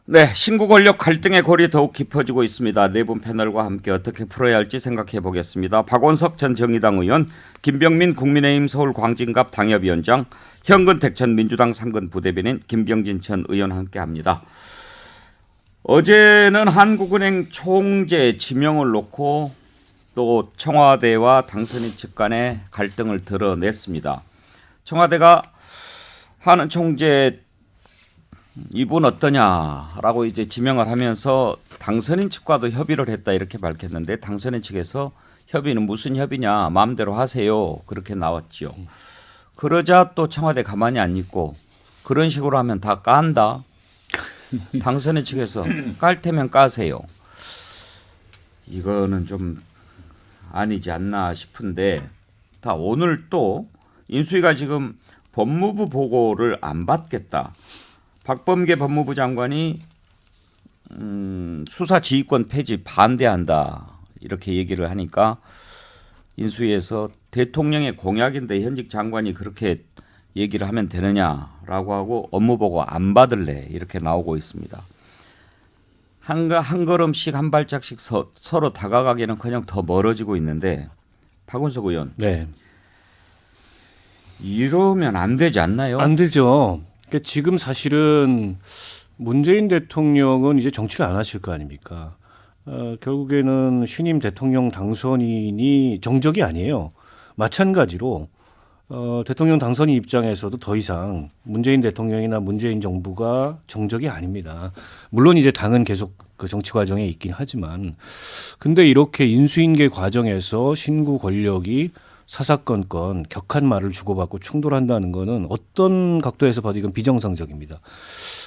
네, 신구 권력 갈등의 골이 더욱 깊어지고 있습니다. 네 분 패널과 함께 어떻게 풀어야 할지 생각해 보겠습니다. 박원석 전 정의당 의원, 김병민 국민의힘 서울 광진갑 당협위원장, 현근택 전 민주당 상근 부대변인, 김병진 전 의원과 함께합니다. 어제는 한국은행 총재 지명을 놓고 또 청와대와 당선인 측 간의 갈등을 드러냈습니다. 청와대가 한 총재 이분 어떠냐라고 이제 지명을 하면서 당선인 측과도 협의를 했다 이렇게 밝혔는데 당선인 측에서 협의는 무슨 협의냐 마음대로 하세요 그렇게 나왔지요. 그러자 또 청와대 가만히 안 있고 그런 식으로 하면 다 깐다. 당선인 측에서 깔 테면 까세요. 이거는 좀 아니지 않나 싶은데 다 오늘 또 인수위가 지금 법무부 보고를 안 받겠다. 박범계 법무부 장관이 수사 지휘권 폐지 반대한다 이렇게 얘기를 하니까 인수위에서 대통령의 공약인데 현직 장관이 그렇게 얘기를 하면 되느냐라고 하고 업무보고 안 받을래 이렇게 나오고 있습니다. 한 걸음씩 한 발짝씩 서로 다가가기는커녕 더 멀어지고 있는데 박원석 의원, 네, 이러면 안 되지 않나요? 안 되죠. 그러니까 지금 사실은 문재인 대통령은 이제 정치를 안 하실 거 아닙니까? 결국에는 신임 대통령 당선인이 정적이 아니에요. 마찬가지로 대통령 당선인 입장에서도 더 이상 문재인 대통령이나 문재인 정부가 정적이 아닙니다. 물론 이제 당은 계속 그 정치 과정에 있긴 하지만, 근데 이렇게 인수인계 과정에서 신구 권력이 사사건건 격한 말을 주고받고 충돌한다는 거는 어떤 각도에서 봐도 이건 비정상적입니다.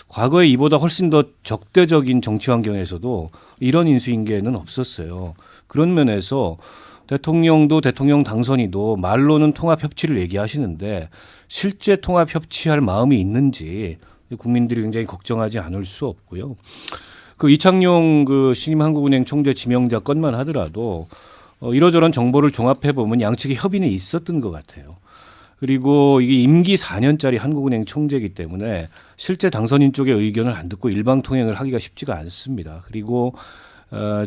과거에 이보다 훨씬 더 적대적인 정치 환경에서도 이런 인수인계는 없었어요. 그런 면에서 대통령도 대통령 당선인도 말로는 통합 협치를 얘기하시는데 실제 통합 협치할 마음이 있는지 국민들이 굉장히 걱정하지 않을 수 없고요. 그 이창용 그 신임 한국은행 총재 지명자 건만 하더라도 이러저런 정보를 종합해 보면 양측의 협의는 있었던 것 같아요. 그리고 이게 임기 4년짜리 한국은행 총재이기 때문에 실제 당선인 쪽의 의견을 안 듣고 일방통행을 하기가 쉽지가 않습니다. 그리고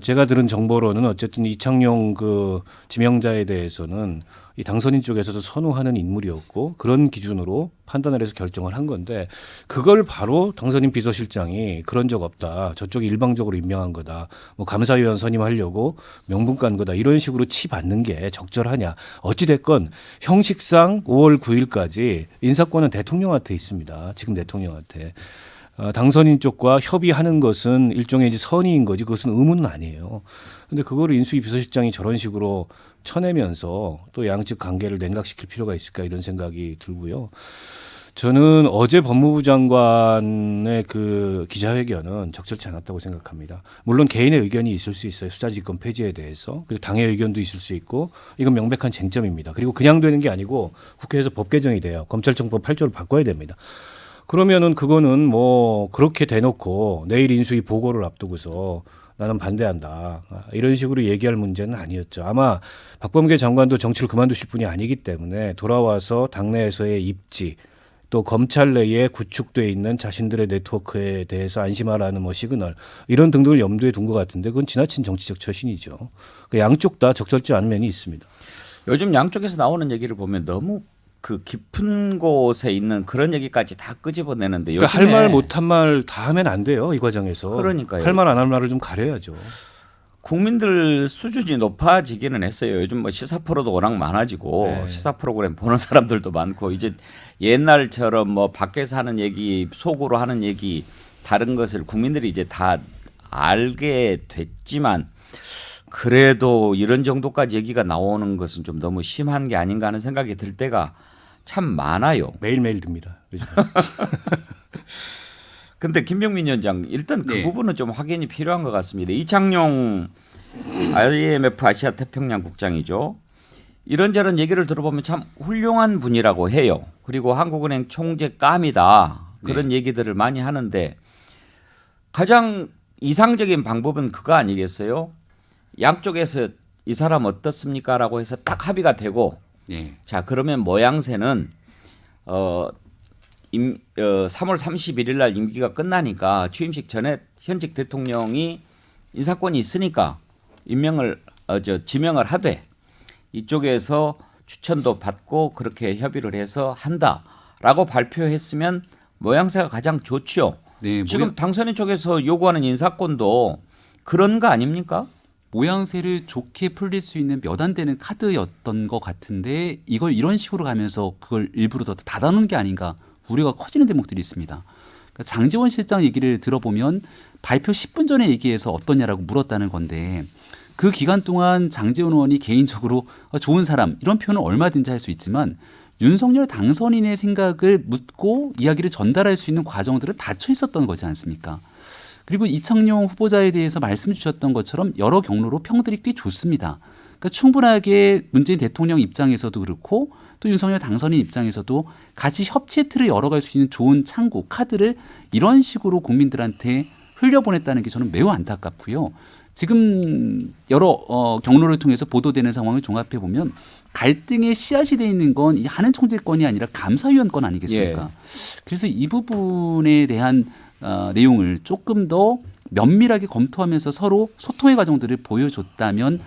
제가 들은 정보로는 어쨌든 이창용 그 지명자에 대해서는 이 당선인 쪽에서도 선호하는 인물이었고 그런 기준으로 판단을 해서 결정을 한 건데 그걸 바로 당선인 비서실장이 그런 적 없다. 저쪽이 일방적으로 임명한 거다. 뭐 감사위원 선임하려고 명분 깐 거다. 이런 식으로 치받는 게 적절하냐. 어찌됐건 형식상 5월 9일까지 인사권은 대통령한테 있습니다. 지금 대통령한테. 당선인 쪽과 협의하는 것은 일종의 이제 선의인 거지 그것은 의무는 아니에요. 근데 그거를 인수위 비서실장이 저런 식으로 쳐내면서 또 양측 관계를 냉각시킬 필요가 있을까 이런 생각이 들고요. 저는 어제 법무부 장관의 그 기자회견은 적절치 않았다고 생각합니다. 물론 개인의 의견이 있을 수 있어요. 수사지휘권 폐지에 대해서. 그리고 당의 의견도 있을 수 있고 이건 명백한 쟁점입니다. 그리고 그냥 되는 게 아니고 국회에서 법 개정이 돼요. 검찰청법 8조를 바꿔야 됩니다. 그러면은 그거는 뭐 그렇게 대놓고 내일 인수위 보고를 앞두고서 나는 반대한다. 이런 식으로 얘기할 문제는 아니었죠. 아마 박범계 장관도 정치를 그만두실 분이 아니기 때문에 돌아와서 당내에서의 입지 또 검찰 내에 구축돼 있는 자신들의 네트워크에 대해서 안심하라는 뭐 시그널 이런 등등을 염두에 둔 것 같은데 그건 지나친 정치적 처신이죠. 그 양쪽 다 적절치 않은 면이 있습니다. 요즘 양쪽에서 나오는 얘기를 보면 너무 그 깊은 곳에 있는 그런 얘기까지 다 끄집어내는데 그러니까 할 말 못한 말 다 하면 안 돼요. 이 과정에서. 그러니까요. 할 말 안 할 말을 좀 가려야죠. 국민들 수준이 높아지기는 했어요. 요즘 뭐 시사 프로도 워낙 많아지고 네. 시사 프로그램 보는 사람들도 많고 이제 옛날처럼 뭐 밖에서 하는 얘기 속으로 하는 얘기 다른 것을 국민들이 이제 다 알게 됐지만 그래도 이런 정도까지 얘기가 나오는 것은 좀 너무 심한 게 아닌가 하는 생각이 들 때가 참 많아요. 매일매일 듭니다. 요즘. 근데 김병민 위원장 일단 그 네. 부분은 좀 확인이 필요한 것 같습니다. 이창용 IMF 아시아 태평양 국장이죠. 이런저런 얘기를 들어보면 참 훌륭한 분이라고 해요. 그리고 한국은행 총재 감이다. 그런 얘기들을 많이 하는데 가장 이상적인 방법은 그거 아니겠어요? 양쪽에서 이 사람 어떻습니까? 라고 해서 딱 합의가 되고 네. 자 그러면 모양새는 3월 31일 날 임기가 끝나니까 취임식 전에 현직 대통령이 인사권이 있으니까 지명을 하되 이쪽에서 추천도 받고 그렇게 협의를 해서 한다라고 발표했으면 모양새가 가장 좋죠. 네, 지금 당선인 쪽에서 요구하는 인사권도 그런 거 아닙니까? 모양새를 좋게 풀릴 수 있는 몇 안 되는 카드였던 것 같은데 이걸 이런 식으로 가면서 그걸 일부러 더 닫아놓은 게 아닌가 우려가 커지는 대목들이 있습니다. 그러니까 장제원 실장 얘기를 들어보면 발표 10분 전에 얘기해서 어떠냐라고 물었다는 건데 그 기간 동안 장제원 의원이 개인적으로 좋은 사람 이런 표현은 얼마든지 할 수 있지만 윤석열 당선인의 생각을 묻고 이야기를 전달할 수 있는 과정들은 닫혀 있었던 거지 않습니까? 그리고 이창용 후보자에 대해서 말씀 주셨던 것처럼 여러 경로로 평들이 꽤 좋습니다. 그러니까 충분하게 문재인 대통령 입장에서도 그렇고 또 윤석열 당선인 입장에서도 같이 협치의 틀을 열어갈 수 있는 좋은 창구, 카드를 이런 식으로 국민들한테 흘려보냈다는 게 저는 매우 안타깝고요. 지금 여러 경로를 통해서 보도되는 상황을 종합해 보면 갈등의 씨앗이 돼 있는 건 이 하는 총재권이 아니라 감사위원 건 아니겠습니까? 예. 그래서 이 부분에 대한 내용을 조금 더 면밀하게 검토하면서 서로 소통의 과정들을 보여줬다면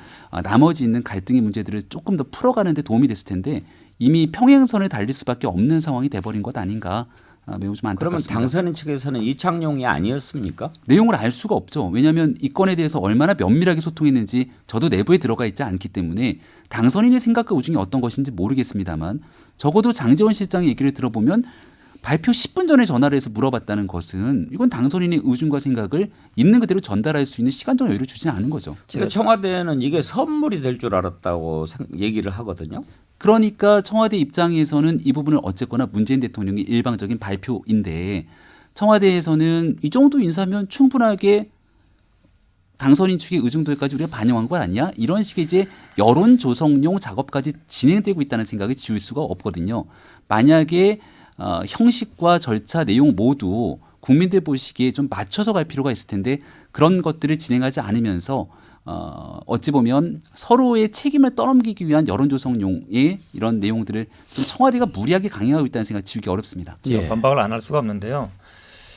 나머지 있는 갈등의 문제들을 조금 더 풀어가는 데 도움이 됐을 텐데 이미 평행선을 달릴 수밖에 없는 상황이 돼버린 것 아닌가 매우 좀 안타깝습니다. 그러면 당선인 측에서는 이창용이 아니었습니까? 내용을 알 수가 없죠. 왜냐하면 이 건에 대해서 얼마나 면밀하게 소통했는지 저도 내부에 들어가 있지 않기 때문에 당선인의 생각과 우중이 어떤 것인지 모르겠습니다만 적어도 장제원 실장의 얘기를 들어보면 발표 10분 전에 전화를 해서 물어봤다는 것은 이건 당선인의 의중과 생각을 있는 그대로 전달할 수 있는 시간적 여유를 주지는 않은 거죠. 제가 청와대는 이게 선물이 될 줄 알았다고 얘기를 하거든요. 그러니까 청와대 입장에서는 이 부분을 어쨌거나 문재인 대통령이 일방적인 발표인데 청와대에서는 이 정도 인사면 충분하게 당선인 측의 의중도까지 우리가 반영한 거 아니야? 이런 식의 이제 여론 조성용 작업까지 진행되고 있다는 생각이 지울 수가 없거든요. 만약에 형식과 절차 내용 모두 국민들 보시기에 좀 맞춰서 갈 필요가 있을 텐데 그런 것들을 진행하지 않으면서 어찌 보면 서로의 책임을 떠넘기기 위한 여론 조성용의 이런 내용들을 좀 청와대가 무리하게 강행하고 있다는 생각 지우기 어렵습니다. 제가 반박을 안 할 수가 없는데요.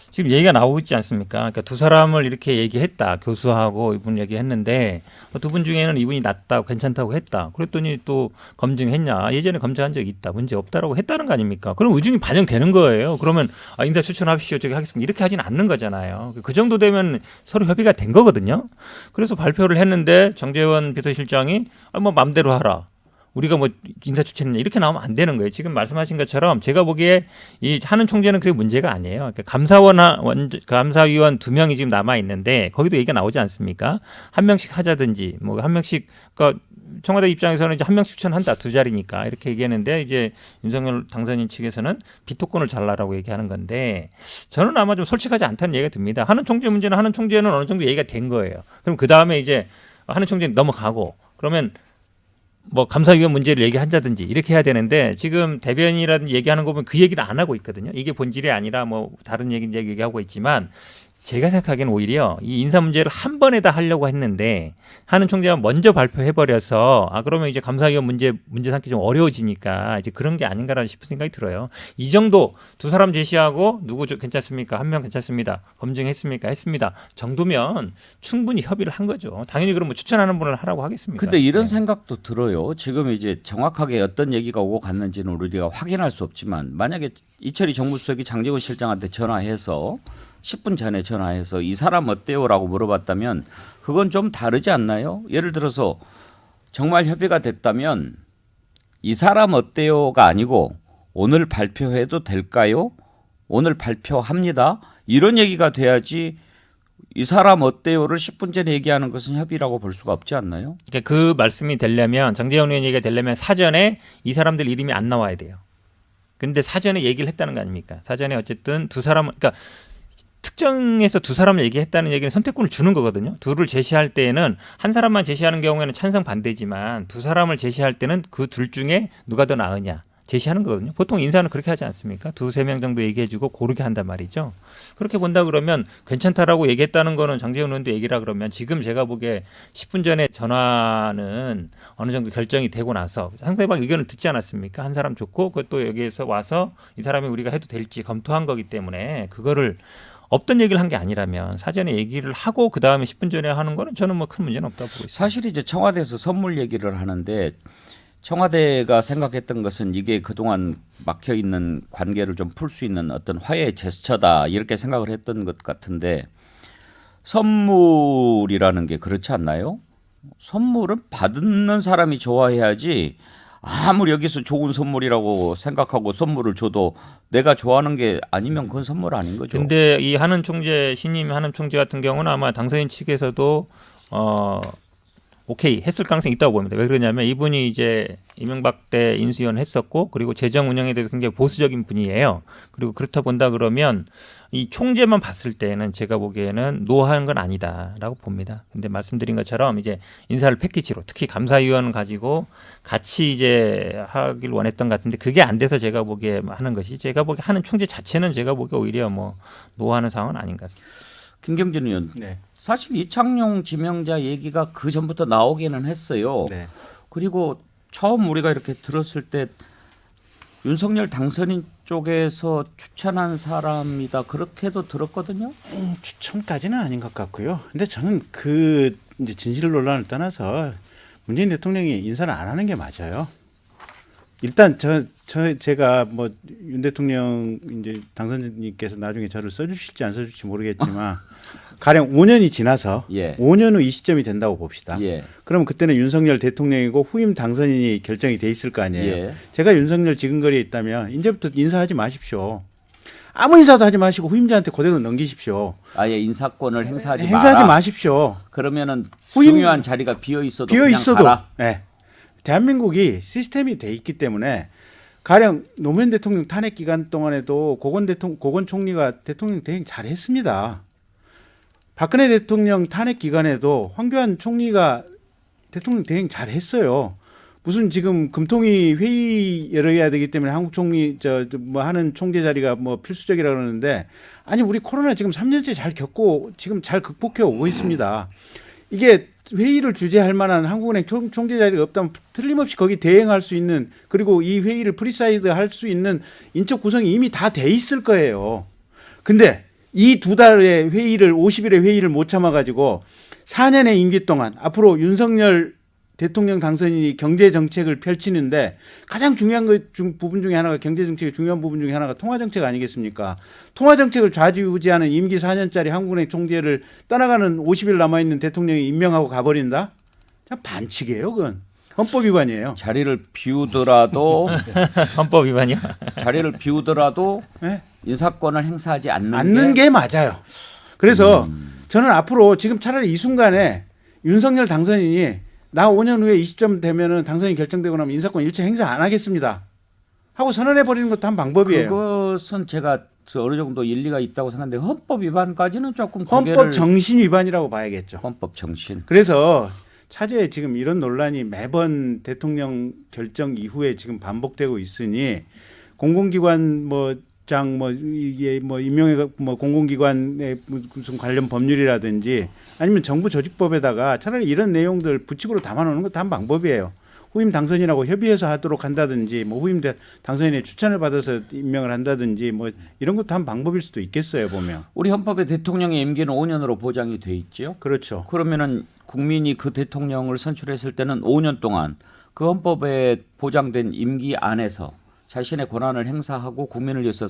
지금 얘기가 나오고 있지 않습니까? 그러니까 두 사람을 이렇게 얘기했다. 교수하고 이분 얘기했는데 두 분 중에는 이분이 낫다, 괜찮다고 했다. 그랬더니 또 검증했냐? 예전에 검증한 적이 있다. 문제 없다라고 했다는 거 아닙니까? 그럼 의중이 반영되는 거예요. 그러면 인사 추천하십시오. 저기 하겠습니다. 이렇게 하진 않는 거잖아요. 그 정도 되면 서로 협의가 된 거거든요. 그래서 발표를 했는데 정재원 비서실장이 뭐 맘대로 하라. 우리가 뭐 인사 추천했냐 이렇게 나오면 안 되는 거예요. 지금 말씀하신 것처럼 제가 보기에 이 하는 총재는 그게 문제가 아니에요. 그러니까 감사위원 2명이 지금 남아 있는데 거기도 얘기가 나오지 않습니까? 한 명씩 하자든지 뭐 한 명씩 그러니까 청와대 입장에서는 이제 한 명씩 추천한다 2자리니까 이렇게 얘기했는데 이제 윤석열 당선인 측에서는 비토권을 잘라라고 얘기하는 건데 저는 아마 좀 솔직하지 않다는 얘기가 듭니다. 하는 총재 문제는 하는 총재는 어느 정도 얘기가 된 거예요. 그럼 그 다음에 이제 하는 총재 넘어가고 그러면 뭐 감사위원 문제를 얘기한다든지 이렇게 해야 되는데 지금 대변이라든지 얘기하는 거 보면 그 얘기를 안 하고 있거든요. 이게 본질이 아니라 뭐 다른 얘기하고 있지만 제가 생각하기에는 오히려 이 인사 문제를 한 번에 다 하려고 했는데 하는 총재가 먼저 발표해버려서 그러면 이제 감사위원 문제 삼기 좀 어려워지니까 이제 그런 게 아닌가라는 싶은 생각이 들어요. 이 정도 두 사람 제시하고 누구 괜찮습니까? 한 명 괜찮습니다. 검증했습니까? 했습니다. 정도면 충분히 협의를 한 거죠. 당연히 그럼 뭐 추천하는 분을 하라고 하겠습니까? 근데 이런 생각도 들어요. 지금 이제 정확하게 어떤 얘기가 오고 갔는지는 우리가 확인할 수 없지만 만약에 이철희 정무수석이 장제원 실장한테 전화해서 10분 전에 전화해서 이 사람 어때요라고 물어봤다면 그건 좀 다르지 않나요? 예를 들어서 정말 협의가 됐다면 이 사람 어때요가 아니고 오늘 발표해도 될까요? 오늘 발표합니다. 이런 얘기가 돼야지 이 사람 어때요를 10분 전에 얘기하는 것은 협의라고 볼 수가 없지 않나요? 그러니까 그 말씀이 되려면 장제원 의원 얘기가 되려면 사전에 이 사람들 이름이 안 나와야 돼요. 근데 사전에 얘기를 했다는 거 아닙니까? 사전에 어쨌든 두 사람 그러니까 특정해서 두 사람을 얘기했다는 얘기는 선택권을 주는 거거든요. 둘을 제시할 때에는 한 사람만 제시하는 경우에는 찬성 반대지만 두 사람을 제시할 때는 그 둘 중에 누가 더 나으냐. 제시하는 거거든요. 보통 인사는 그렇게 하지 않습니까? 2-3명 정도 얘기해주고 고르게 한단 말이죠. 그렇게 본다 그러면 괜찮다라고 얘기했다는 거는 장제원 의원도 얘기라 그러면 지금 제가 보기에 10분 전에 전화는 어느 정도 결정이 되고 나서 상대방 의견을 듣지 않았습니까? 한 사람 좋고 그것도 여기에서 와서 이 사람이 우리가 해도 될지 검토한 거기 때문에 그거를 없던 얘기를 한 게 아니라면 사전에 얘기를 하고 그 다음에 10분 전에 하는 거는 저는 뭐 큰 문제는 없다고 보고 있습니다. 사실 이제 청와대에서 선물 얘기를 하는데 청와대가 생각했던 것은 이게 그동안 막혀 있는 관계를 좀 풀 수 있는 어떤 화해의 제스처다 이렇게 생각을 했던 것 같은데 선물이라는 게 그렇지 않나요? 선물은 받는 사람이 좋아해야지 아무리 여기서 좋은 선물이라고 생각하고 선물을 줘도 내가 좋아하는 게 아니면 그건 선물 아닌 거죠. 근데 이 한은 총재 신임 한은 총재 같은 경우는 아마 당선인 측에서도 오케이 했을 가능성이 있다고 봅니다. 왜 그러냐면 이분이 이제 이명박 때 인수위원 했었고 그리고 재정 운영에 대해서 굉장히 보수적인 분이에요. 그리고 그렇다 본다 그러면 이 총재만 봤을 때는 제가 보기에는 노하는 건 아니다라고 봅니다. 근데 말씀드린 것처럼 이제 인사를 패키지로 특히 감사위원을 가지고 같이 이제 하길 원했던 것 같은데 그게 안 돼서 제가 보기에 하는 것이 제가 보기에 하는 총재 자체는 제가 보기에 오히려 뭐 노하는 상황은 아닌 것 같습니다. 김경진 의원. 네. 사실 이창용 지명자 얘기가 그 전부터 나오기는 했어요. 네. 그리고 처음 우리가 이렇게 들었을 때 윤석열 당선인 쪽에서 추천한 사람이다 그렇게도 들었거든요. 추천까지는 아닌 것 같고요. 근데 저는 그 이제 진실 논란을 떠나서 문재인 대통령이 인사를 안 하는 게 맞아요. 일단 제가 뭐 윤 대통령 이제 당선인께서 나중에 저를 써주실지 안 써줄지 모르겠지만 가령 5년이 지나서 예. 5년 후 이 시점이 된다고 봅시다. 예. 그러면 그때는 윤석열 대통령이고 후임 당선인이 결정이 돼 있을 거 아니에요. 예. 제가 윤석열 지근거리에 있다면 이제부터 인사하지 마십시오. 아무 인사도 하지 마시고 후임자한테 그대로 넘기십시오. 아예 인사권을 행사하지 행사하지 마라. 마십시오. 그러면은 후임- 중요한 자리가 비어 있어도 비어 그냥 있어도 가라. 네. 대한민국이 시스템이 돼 있기 때문에 가령 노무현 대통령 탄핵 기간 동안에도 고건 총리가 대통령 대행 잘했습니다. 박근혜 대통령 탄핵 기간에도 황교안 총리가 대통령 대행 잘했어요. 무슨 지금 금통위 회의 열어야 되기 때문에 한국 총리 뭐 하는 총재 자리가 뭐 필수적이라 그러는데 아니 우리 코로나 지금 3년째 잘 겪고 지금 잘 극복해 오고 있습니다. 이게 회의를 주재할 만한 한국은행 총재 자리가 없다면 틀림없이 거기 대행할 수 있는 그리고 이 회의를 프리사이드 할 수 있는 인적 구성이 이미 다 돼 있을 거예요. 근데 이 2달의 회의를 50일의 회의를 못 참아가지고 4년의 임기 동안 앞으로 윤석열 대통령 당선인이 경제 정책을 펼치는데 가장 중요한 부분 중에 하나가 경제 정책의 중요한 부분 중에 하나가 통화 정책 아니겠습니까? 통화 정책을 좌지우지하는 임기 4년짜리 한국은행 총재를 떠나가는 50일 남아 있는 대통령이 임명하고 가버린다? 참 반칙이에요, 그건. 헌법 위반이에요. 자리를 비우더라도 헌법 위반이야. 자리를 비우더라도 네? 인사권을 행사하지 않는 게 맞아요. 그래서 저는 앞으로 지금 차라리 이 순간에 윤석열 당선인이 나 5년 후에 20점 되면은 당선이 결정되고 나면 인사권 일체 행사 안 하겠습니다 하고 선언해 버리는 것도 한 방법이에요. 그것은 제가 어느 정도 일리가 있다고 생각하는데 헌법 위반까지는 조금 헌법 정신 위반이라고 봐야겠죠. 헌법 정신. 그래서 차제에 지금 이런 논란이 매번 대통령 결정 이후에 지금 반복되고 있으니 공공기관 이게 임명회 공공기관의 무슨 관련 법률이라든지 아니면 정부 조직법에다가 차라리 이런 내용들 부칙으로 담아놓는 것도 한 방법이에요. 후임 당선인하고 협의해서 하도록 한다든지 후임 당선인의 추천을 받아서 임명을 한다든지 이런 것도 한 방법일 수도 있겠어요, 보면. 우리 헌법에 대통령의 임기는 5년으로 보장이 돼 있죠. 그렇죠. 그러면은 국민이 그 대통령을 선출했을 때는 5년 동안 그 헌법에 보장된 임기 안에서 자신의 권한을 행사하고 국민을 위해서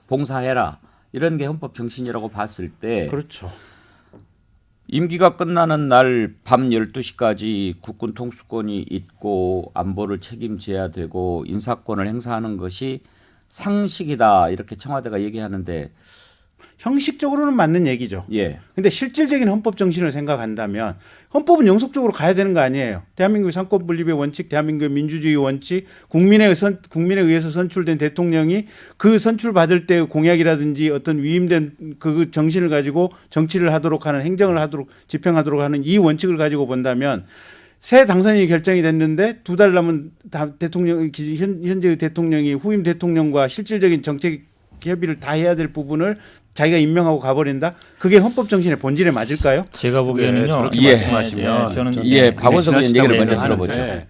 봉사해라. 이런 게 헌법 정신이라고 봤을 때 그렇죠. 임기가 끝나는 날 밤 12시까지 국군 통수권이 있고 안보를 책임져야 되고 인사권을 행사하는 것이 상식이다. 이렇게 청와대가 얘기하는데 형식적으로는 맞는 얘기죠. 예. 근데 실질적인 헌법 정신을 생각한다면 헌법은 영속적으로 가야 되는 거 아니에요. 대한민국의 상권 분립의 원칙, 대한민국의 민주주의 원칙, 국민에 의해서 선출된 대통령이 그 선출받을 때 공약이라든지 어떤 위임된 그 정신을 가지고 정치를 하도록 하는 행정을 하도록 집행하도록 하는 이 원칙을 가지고 본다면 새 당선인이 결정이 됐는데 2달 남은 현재의 대통령이 후임 대통령과 실질적인 정책 협의를 다 해야 될 부분을 자기가 임명하고 가버린다. 그게 헌법 정신의 본질에 맞을까요? 제가 보기에는요. 저렇게 예. 말씀하시면 저는 박원석 의원 얘기를 먼저 하는데 들어보죠.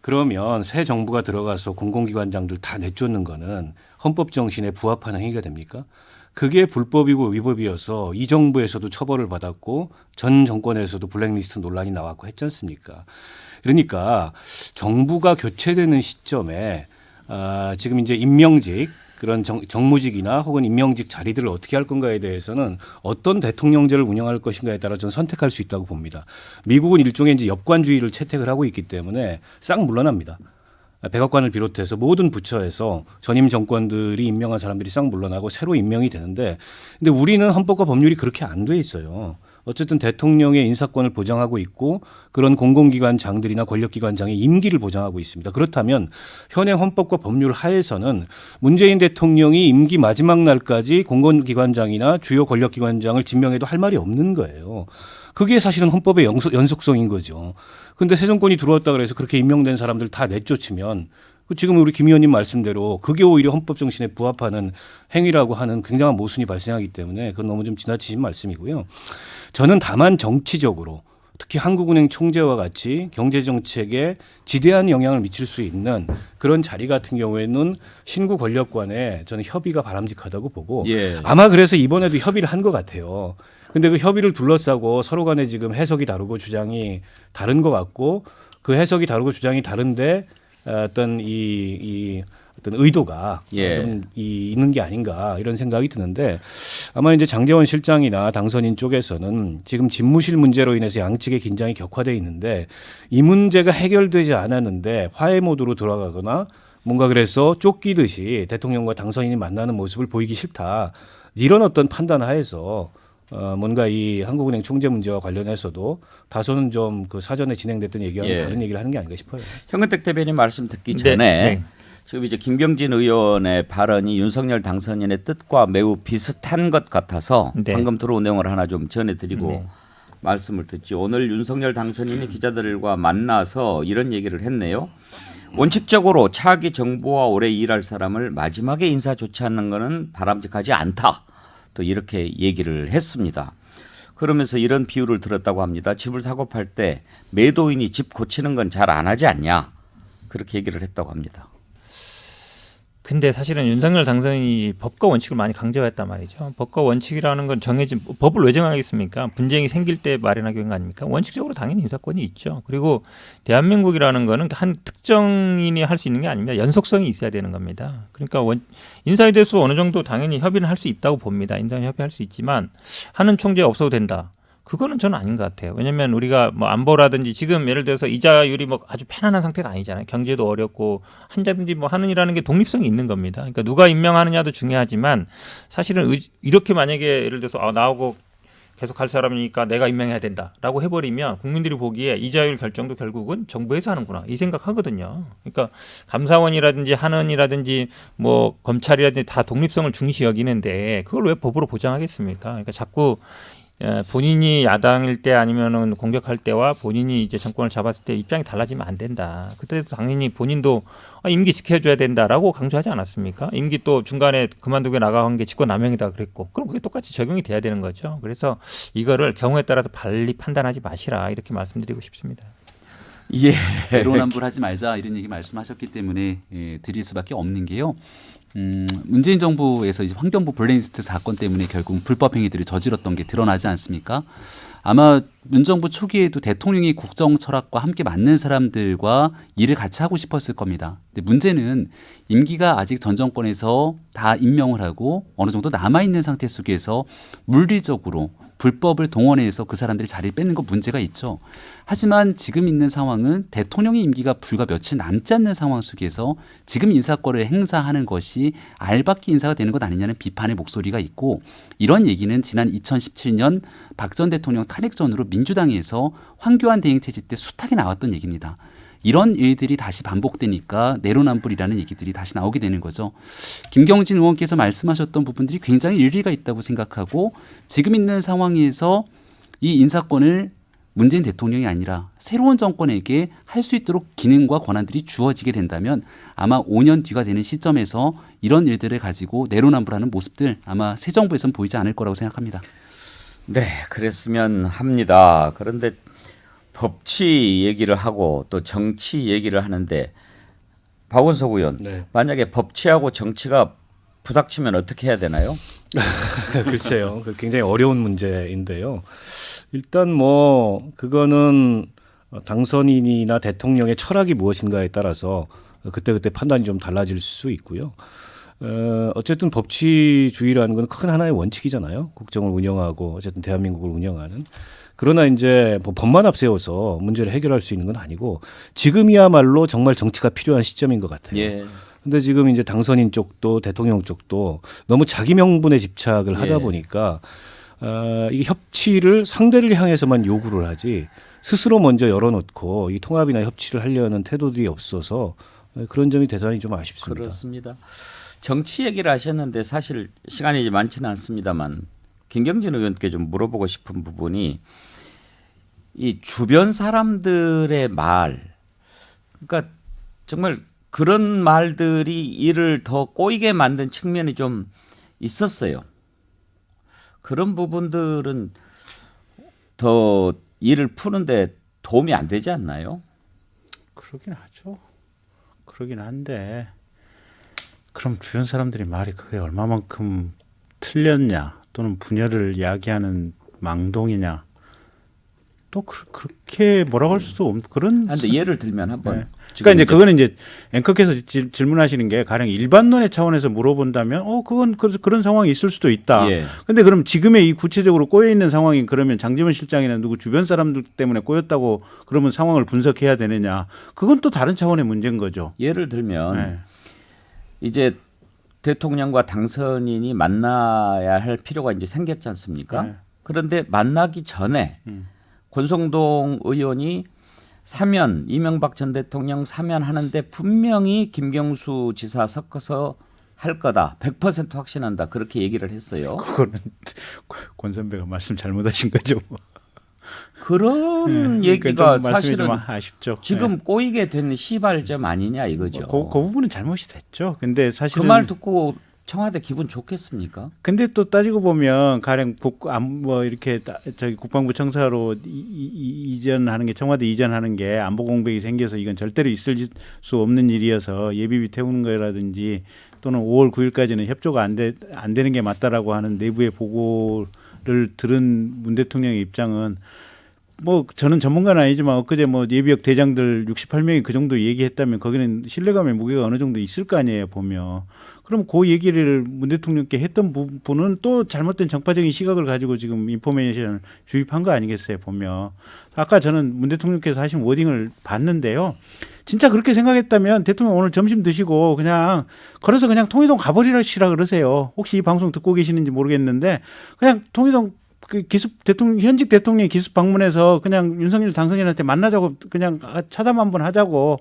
그러면 새 정부가 들어가서 공공기관장들 다 내쫓는 거는 헌법 정신에 부합하는 행위가 됩니까? 그게 불법이고 위법이어서 이 정부에서도 처벌을 받았고 전 정권에서도 블랙리스트 논란이 나왔고 했지 않습니까? 그러니까 정부가 교체되는 시점에 지금 이제 임명직 그런 정무직이나 혹은 임명직 자리들을 어떻게 할 건가에 대해서는 어떤 대통령제를 운영할 것인가에 따라 저는 선택할 수 있다고 봅니다. 미국은 일종의 이제 엽관주의를 채택을 하고 있기 때문에 싹 물러납니다. 백악관을 비롯해서 모든 부처에서 전임 정권들이 임명한 사람들이 싹 물러나고 새로 임명이 되는데 근데 우리는 헌법과 법률이 그렇게 안 돼 있어요. 어쨌든 대통령의 인사권을 보장하고 있고 그런 공공기관장들이나 권력기관장의 임기를 보장하고 있습니다. 그렇다면 현행 헌법과 법률 하에서는 문재인 대통령이 임기 마지막 날까지 공공기관장이나 주요 권력기관장을 임명해도 할 말이 없는 거예요. 그게 사실은 헌법의 연속성인 거죠. 그런데 새 정권이 들어왔다 그래서 그렇게 임명된 사람들 다 내쫓으면 지금 우리 김 의원님 말씀대로 그게 오히려 헌법 정신에 부합하는 행위라고 하는 굉장한 모순이 발생하기 때문에 그건 너무 좀 지나치신 말씀이고요. 저는 다만 정치적으로 특히 한국은행 총재와 같이 경제정책에 지대한 영향을 미칠 수 있는 그런 자리 같은 경우에는 신구 권력 간에 저는 협의가 바람직하다고 보고 예. 아마 그래서 이번에도 협의를 한 것 같아요. 근데 그 협의를 둘러싸고 서로 간에 지금 해석이 다르고 주장이 다른 것 같고 그 해석이 다르고 주장이 다른데 어떤 어떤 의도가 예. 좀 있는 게 아닌가 이런 생각이 드는데 아마 이제 장제원 실장이나 당선인 쪽에서는 지금 집무실 문제로 인해서 양측의 긴장이 격화돼 있는데 이 문제가 해결되지 않았는데 화해 모드로 돌아가거나 뭔가 그래서 쫓기듯이 대통령과 당선인이 만나는 모습을 보이기 싫다 이런 어떤 판단 하에서 뭔가 이 한국은행 총재 문제와 관련해서도 다소는 좀 그 사전에 진행됐던 얘기와는 예. 다른 얘기를 하는 게 아닌가 싶어요. 현근택 대변인 말씀 듣기 전에 네. 지금 이제 김경진 의원의 발언이 윤석열 당선인의 뜻과 매우 비슷한 것 같아서 네. 방금 들어온 내용을 하나 좀 전해드리고 네. 말씀을 듣지. 오늘 윤석열 당선인이 기자들과 만나서 이런 얘기를 했네요. 원칙적으로 차기 정부와 오래 일할 사람을 마지막에 인사 조치하는 것은 바람직하지 않다. 또 이렇게 얘기를 했습니다. 그러면서 이런 비유를 들었다고 합니다. 집을 사고 팔 때 매도인이 집 고치는 건 잘 안 하지 않냐. 그렇게 얘기를 했다고 합니다. 근데 사실은 윤석열 당선인이 법과 원칙을 많이 강조했단 말이죠. 법과 원칙이라는 건 정해진 법을 왜 정하겠습니까? 분쟁이 생길 때 마련하기 위한 거 아닙니까? 원칙적으로 당연히 인사권이 있죠. 그리고 대한민국이라는 거는 한 특정인이 할 수 있는 게 아닙니다. 연속성이 있어야 되는 겁니다. 그러니까 인사에 대해서 어느 정도 당연히 협의는 할 수 있다고 봅니다. 인사는 협의할 수 있지만 하는 총재 없어도 된다. 그거는 저는 아닌 것 같아요. 왜냐하면 우리가 뭐 안보라든지 지금 예를 들어서 이자율이 뭐 아주 편안한 상태가 아니잖아요. 경제도 어렵고 한자든지 뭐 하는 일하는 게 독립성이 있는 겁니다. 그러니까 누가 임명하느냐도 중요하지만 사실은 이렇게 만약에 예를 들어서 나오고 계속 할 사람이니까 내가 임명해야 된다라고 해버리면 국민들이 보기에 이자율 결정도 결국은 정부에서 하는구나 이 생각하거든요. 그러니까 감사원이라든지 한은이라든지 뭐 검찰이라든지 다 독립성을 중시 여기는데 그걸 왜 법으로 보장하겠습니까? 그러니까 자꾸 본인이 야당일 때 아니면은 공격할 때와 본인이 이제 정권을 잡았을 때 입장이 달라지면 안 된다. 그때도 당연히 본인도 임기 지켜줘야 된다라고 강조하지 않았습니까? 임기 또 중간에 그만두게 나간 게 직권남용이다 그랬고 그럼 그게 똑같이 적용이 돼야 되는 거죠. 그래서 이거를 경우에 따라서 발리 판단하지 마시라 이렇게 말씀드리고 싶습니다. 예. 내로남불하지 말자 이런 얘기 말씀하셨기 때문에 드릴 수밖에 없는 게요. 문재인 정부에서 이제 환경부 블랙리스트 사건 때문에 결국 불법 행위들을 저질렀던 게 드러나지 않습니까? 아마 문정부 초기에도 대통령이 국정 철학과 함께 맞는 사람들과 일을 같이 하고 싶었을 겁니다. 근데 문제는 임기가 아직 전 정권에서 다 임명을 하고 어느 정도 남아있는 상태 속에서 물리적으로 불법을 동원해서 그 사람들이 자리를 뺏는 거 문제가 있죠. 하지만 지금 있는 상황은 대통령의 임기가 불과 며칠 남지 않는 상황 속에서 지금 인사권을 행사하는 것이 알박기 인사가 되는 것 아니냐는 비판의 목소리가 있고 이런 얘기는 지난 2017년 박 전 대통령 탄핵 전후로 민주당에서 황교안 대행체제 때 숱하게 나왔던 얘기입니다. 이런 일들이 다시 반복되니까 내로남불이라는 얘기들이 다시 나오게 되는 거죠. 김경진 의원께서 말씀하셨던 부분들이 굉장히 일리가 있다고 생각하고 지금 있는 상황에서 이 인사권을 문재인 대통령이 아니라 새로운 정권에게 할 수 있도록 기능과 권한들이 주어지게 된다면 아마 5년 뒤가 되는 시점에서 이런 일들을 가지고 내로남불하는 모습들 아마 새 정부에서는 보이지 않을 거라고 생각합니다. 네, 그랬으면 합니다. 그런데 법치 얘기를 하고 또 정치 얘기를 하는데 박원석 의원, 네. 만약에 법치하고 정치가 부닥치면 어떻게 해야 되나요? 글쎄요. 그 굉장히 어려운 문제인데요. 일단 뭐 그거는 당선인이나 대통령의 철학이 무엇인가에 따라서 그때그때 판단이 좀 달라질 수 있고요. 어쨌든 법치주의라는 건 큰 하나의 원칙이잖아요. 국정을 운영하고 어쨌든 대한민국을 운영하는. 그러나 이제 뭐 법만 앞세워서 문제를 해결할 수 있는 건 아니고 지금이야말로 정말 정치가 필요한 시점인 것 같아요. 예. 근데 지금 이제 당선인 쪽도 대통령 쪽도 너무 자기 명분에 집착을 하다 예. 보니까 이게 협치를 상대를 향해서만 요구를 하지 스스로 먼저 열어놓고 이 통합이나 협치를 하려는 태도들이 없어서 그런 점이 대단히 좀 아쉽습니다. 그렇습니다. 정치 얘기를 하셨는데 사실 시간이 많지는 않습니다만 김경진 의원께 좀 물어보고 싶은 부분이 이 주변 사람들의 말, 그러니까 정말 그런 말들이 일을 더 꼬이게 만든 측면이 좀 있었어요. 그런 부분들은 더 일을 푸는데 도움이 안 되지 않나요? 그러긴 하죠. 그러긴 한데 그럼 주변 사람들이 말이 그게 얼마만큼 틀렸냐 또는 분열을 야기하는 망동이냐 또 그렇게 뭐라고 할 수도 없는 그런. 그런데 예를 들면 한번. 네. 그러니까 이제 그거는 이제 앵커께서 질문하시는 게 가령 일반론의 차원에서 물어본다면 그건 그런 상황이 있을 수도 있다. 예. 근데 그럼 지금의 이 구체적으로 꼬여 있는 상황이 그러면 장제원 실장이나 누구 주변 사람들 때문에 꼬였다고 그러면 상황을 분석해야 되느냐? 그건 또 다른 차원의 문제인 거죠. 예를 들면 네. 이제 대통령과 당선인이 만나야 할 필요가 이제 생겼지 않습니까? 네. 그런데 만나기 전에 권성동 의원이 사면 이명박 전 대통령 사면하는데 분명히 김경수 지사 섞어서 할 거다. 100% 확신한다. 그렇게 얘기를 했어요. 그거는 권 선배가 말씀 잘못하신 거죠. 그런 네. 얘기가 그러니까 좀 말씀이 사실은 좀 아쉽죠. 지금 네. 꼬이게 된 시발점 아니냐 이거죠. 그 부분은 잘못이 됐죠. 근데 사실은 그 말 듣고 청와대 기분 좋겠습니까? 근데 또 따지고 보면 가령 뭐 이렇게 저기 국방부 청사로 이전하는 게 청와대 이전하는 게 안보 공백이 생겨서 이건 절대로 있을 수 없는 일이어서 예비비 태우는 거라든지 또는 5월 9일까지는 협조가 안 되는 게 맞다라고 하는 내부의 보고를 들은 문 대통령의 입장은 뭐 저는 전문가는 아니지만 엊그제 뭐 예비역 대장들 68명이 그 정도 얘기했다면 거기는 신뢰감의 무게가 어느 정도 있을 거 아니에요 보면. 그럼 그 얘기를 문 대통령께 했던 부분은 또 잘못된 정파적인 시각을 가지고 지금 인포메이션을 주입한 거 아니겠어요 보면. 아까 저는 문 대통령께서 하신 워딩을 봤는데요. 진짜 그렇게 생각했다면 대통령 오늘 점심 드시고 그냥 걸어서 그냥 통일동 가버리시라 그러세요. 혹시 이 방송 듣고 계시는지 모르겠는데 그냥 통일동 기습 대통령 현직 대통령이 기습 방문해서 그냥 윤석열 당선인한테 만나자고 그냥 차담 한번 하자고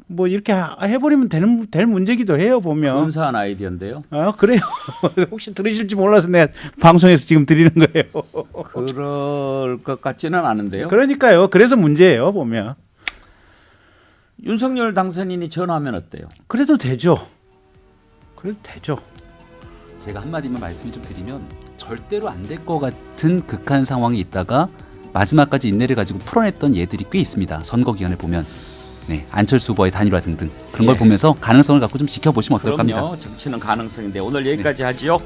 뭐 이렇게 해버리면 될 문제기도 해요 보면. 근사한 아이디어인데요. 그래요. 혹시 들으실지 몰라서 내가 방송에서 지금 드리는 거예요. 그럴 것 같지는 않은데요. 그러니까요. 그래서 문제예요 보면. 윤석열 당선인이 전화하면 어때요? 그래도 되죠. 그래도 되죠. 제가 한마디만 말씀을 좀 드리면 절대로 안 될 것 같은 극한 상황이 있다가 마지막까지 인내를 가지고 풀어냈던 예들이 꽤 있습니다. 선거 기간을 보면 안철수 후보의 단일화 등등 그런 걸 보면서 가능성을 갖고 좀 지켜보시면 어떨까 합니다. 그럼요. 정치는 가능성인데 오늘 여기까지 하지요.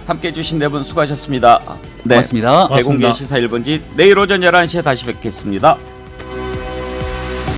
함께해 주신 네 분 수고하셨습니다. 네. 고맙습니다. 대공개 시사 1번지 내일 오전 11시에 다시 뵙겠습니다.